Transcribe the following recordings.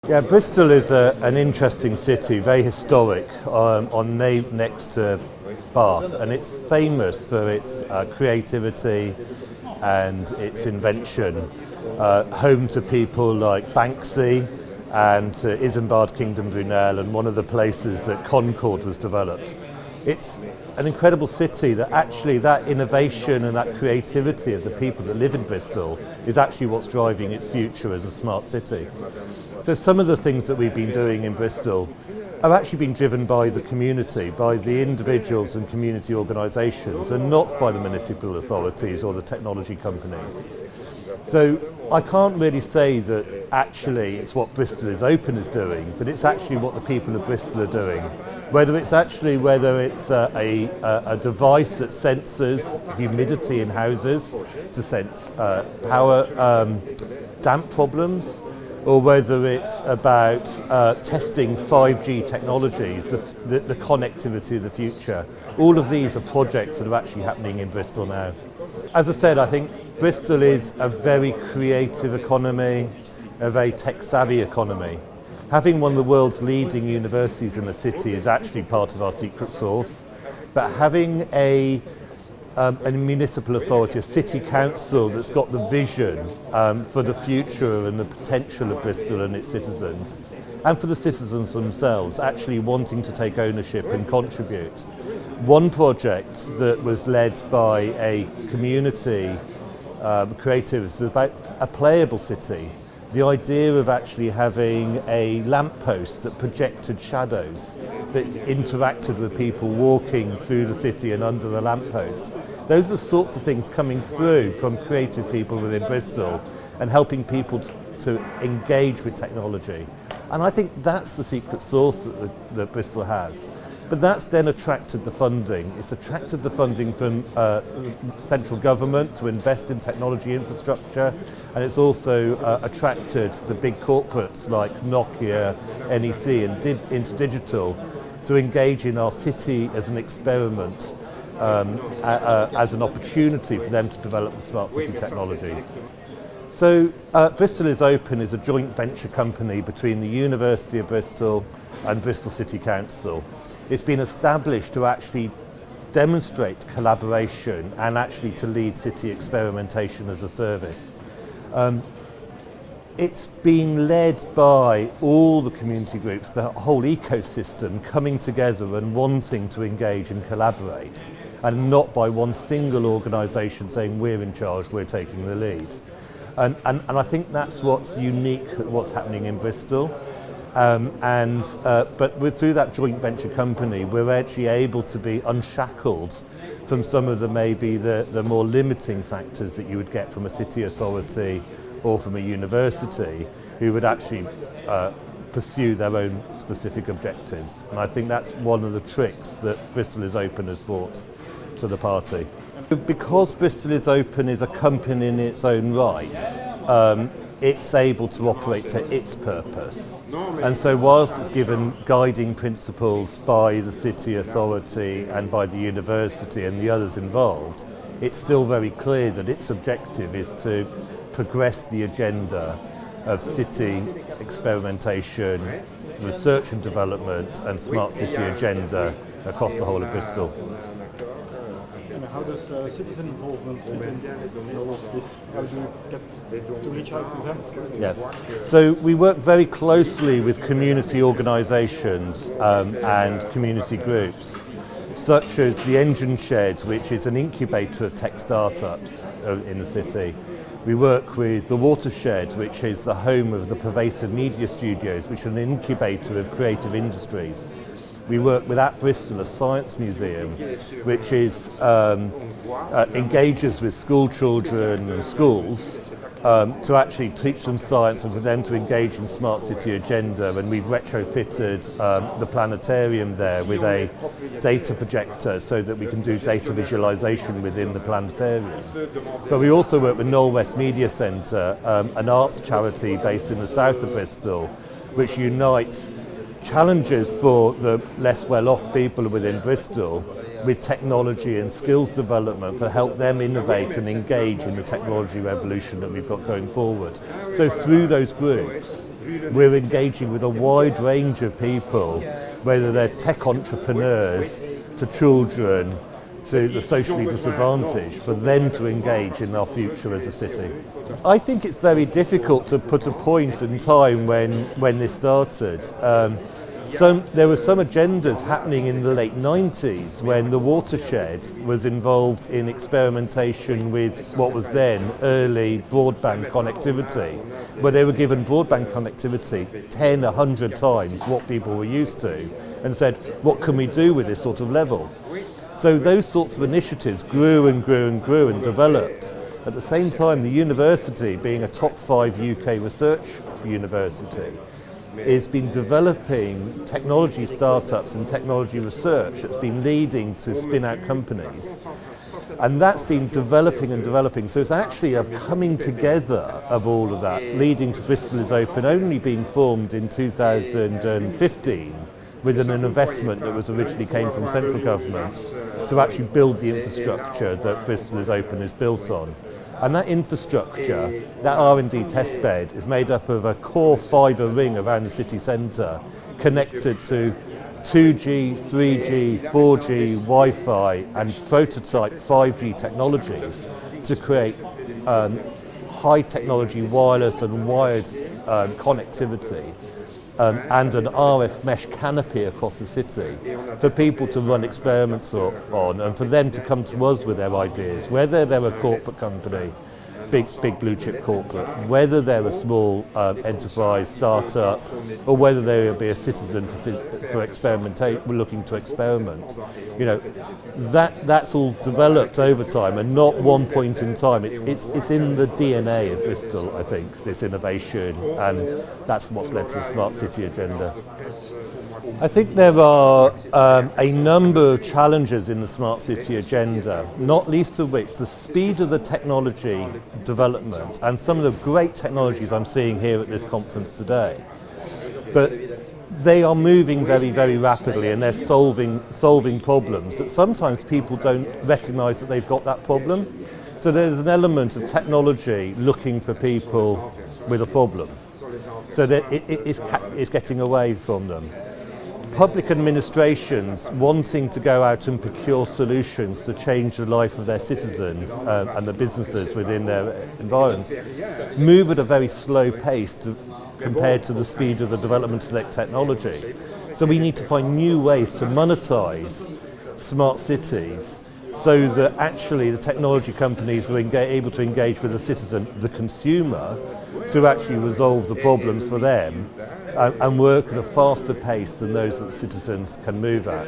Yeah, Bristol is an interesting city, very historic, next to Bath, and it's famous for its creativity and its invention. Home to people like Banksy and Isambard Kingdom Brunel, and one of the places that Concord was developed. It's an incredible city that actually that innovation and that creativity of the people that live in Bristol is actually what's driving its future as a smart city. So some of the things that we've been doing in Bristol have actually been driven by the community, by the individuals and community organisations, and not by the municipal authorities or the technology companies. So I can't really say that actually it's what Bristol is Open is doing, but it's actually what the people of Bristol are doing. Whether it's a device that senses humidity in houses to sense power damp problems, or whether it's about testing 5G technologies, the connectivity of the future. All of these are projects that are actually happening in Bristol now. As I said, I think Bristol is a very creative economy, a very tech-savvy economy. Having one of the world's leading universities in the city is actually part of our secret sauce, but having a municipal authority, a city council that's got the vision for the future and the potential of Bristol and its citizens, and for the citizens themselves actually wanting to take ownership and contribute. One project that was led by a community creative is about a playable city. The idea of actually having a lamppost that projected shadows, that interacted with people walking through the city and under the lamppost. Those are the sorts of things coming through from creative people within Bristol and helping people to engage with technology. And I think that's the secret sauce that Bristol has. But that's then attracted the funding. It's attracted the funding from central government to invest in technology infrastructure, and it's also attracted the big corporates like Nokia, NEC and InterDigital to engage in our city as an experiment, as an opportunity for them to develop the smart city technologies. So Bristol is Open is a joint venture company between the University of Bristol and Bristol City Council. It's been established to actually demonstrate collaboration and actually to lead city experimentation as a service. It's been led by all the community groups, the whole ecosystem coming together and wanting to engage and collaborate, and not by one single organisation saying we're in charge, we're taking the lead. And I think that's what's unique, what's happening in Bristol. But through that joint venture company, we're actually able to be unshackled from some of the more limiting factors that you would get from a city authority or from a university who would actually pursue their own specific objectives. And I think that's one of the tricks that Bristol is Open has brought to the party. Because Bristol is Open is a company in its own right, it's able to operate to its purpose. And so whilst it's given guiding principles by the city authority and by the university and the others involved, it's still very clear that its objective is to progress the agenda of city experimentation, research and development and smart city agenda across the whole of Bristol. How does citizen involvement fit in all of this? How do you get to reach out to them? Yes. So we work very closely with community organisations and community groups, such as the Engine Shed, which is an incubator of tech startups in the city. We work with the Watershed, which is the home of the Pervasive Media Studios, which are an incubator of creative industries. We work with At Bristol, a science museum, which is engages with school children and schools to actually teach them science and for them to engage in smart city agenda. And we've retrofitted the planetarium there with a data projector so that we can do data visualization within the planetarium. But we also work with Knoll West Media Centre, an arts charity based in the south of Bristol, which unites challenges for the less well-off people within Bristol with technology and skills development to help them innovate and engage in the technology revolution that we've got going forward. So through those groups, we're engaging with a wide range of people, whether they're tech entrepreneurs to children to the socially disadvantaged, for them to engage in our future as a city. I think it's very difficult to put a point in time when this started. There were some agendas happening in the late 90s when the watershed was involved in experimentation with what was then early broadband connectivity, where they were given broadband connectivity 10, 100 times what people were used to, and said, what can we do with this sort of level? So those sorts of initiatives grew and grew and grew and developed. At the same time, the university, being a top 5 UK research university, has been developing technology startups and technology research that's been leading to spin out companies. And that's been developing and developing. So it's actually a coming together of all of that, leading to Bristol is Open only being formed in 2015 with an investment that was originally came from central government to actually build the infrastructure that Bristol is Open is built on. And that infrastructure, that R&D test bed, is made up of a core fibre ring around the city centre, connected to 2G, 3G, 4G, Wi-Fi and prototype 5G technologies to create high technology wireless and wired connectivity. And an RF mesh canopy across the city for people to run experiments on and for them to come to us with their ideas, whether they're a corporate company, big blue chip corporate, whether they're a small enterprise startup, or whether they will be a citizen for experimentation, looking to experiment. You know, that's all developed over time and not one point in time. It's in the DNA of Bristol, I think, this innovation, and that's what's led to the smart city agenda. I think there are a number of challenges in the smart city agenda, not least of which the speed of the technology development and some of the great technologies I'm seeing here at this conference today. But they are moving very, very rapidly, and they're solving problems that sometimes people don't recognise that they've got that problem. So there's an element of technology looking for people with a problem, so that it's getting away from them. Public administrations wanting to go out and procure solutions to change the life of their citizens and the businesses within their environments move at a very slow pace compared to the speed of the development of that technology. So we need to find new ways to monetize smart cities so that actually the technology companies were able to engage with the citizen, the consumer, to actually resolve the problems for them and work at a faster pace than those that the citizens can move at.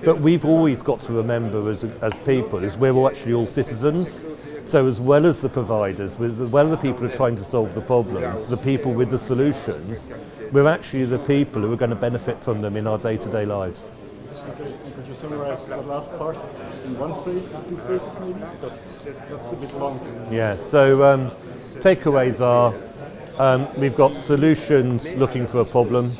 But we've always got to remember as people, is we're actually all citizens. So as well as the providers, as well as the people who are trying to solve the problems, the people with the solutions, we're actually the people who are going to benefit from them in our day-to-day lives. Okay, and could you summarize the last part in one phrase, or two phrases maybe? That's a bit long. Yeah, so takeaways are, we've got solutions looking for a problem.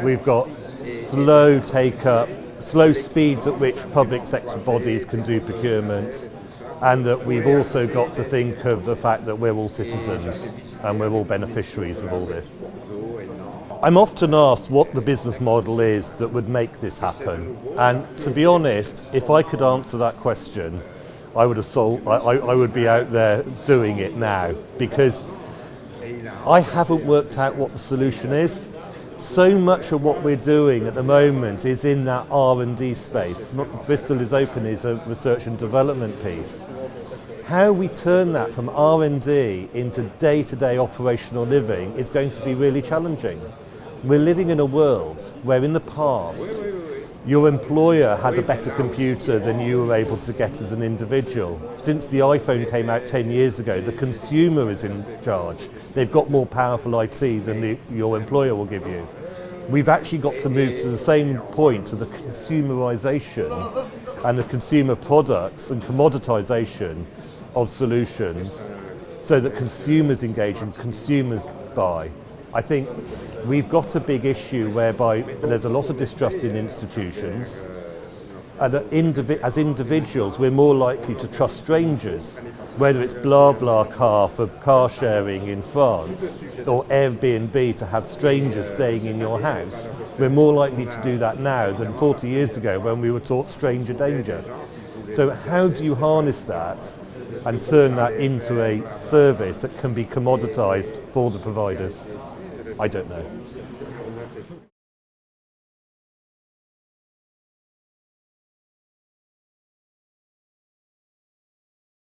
We've got slow take-up, slow speeds at which public sector bodies can do procurement, and that we've also got to think of the fact that we're all citizens and we're all beneficiaries of all this. I'm often asked what the business model is that would make this happen, and to be honest, if I could answer that question, I would be out there doing it now, because I haven't worked out what the solution is. So much of what we're doing at the moment is in that R&D space. Bristol is Open is a research and development piece. How we turn that from R&D into day-to-day operational living is going to be really challenging. We're living in a world where in the past your employer had a better computer than you were able to get as an individual. Since the iPhone came out 10 years ago, the consumer is in charge. They've got more powerful IT than your employer will give you. We've actually got to move to the same point of the consumerization and the consumer products and commoditization of solutions so that consumers engage and consumers buy. I think we've got a big issue whereby there's a lot of distrust in institutions. And as individuals, we're more likely to trust strangers, whether it's BlaBlaCar for car sharing in France or Airbnb to have strangers staying in your house. We're more likely to do that now than 40 years ago when we were taught stranger danger. So how do you harness that and turn that into a service that can be commoditized for the providers? I don't know.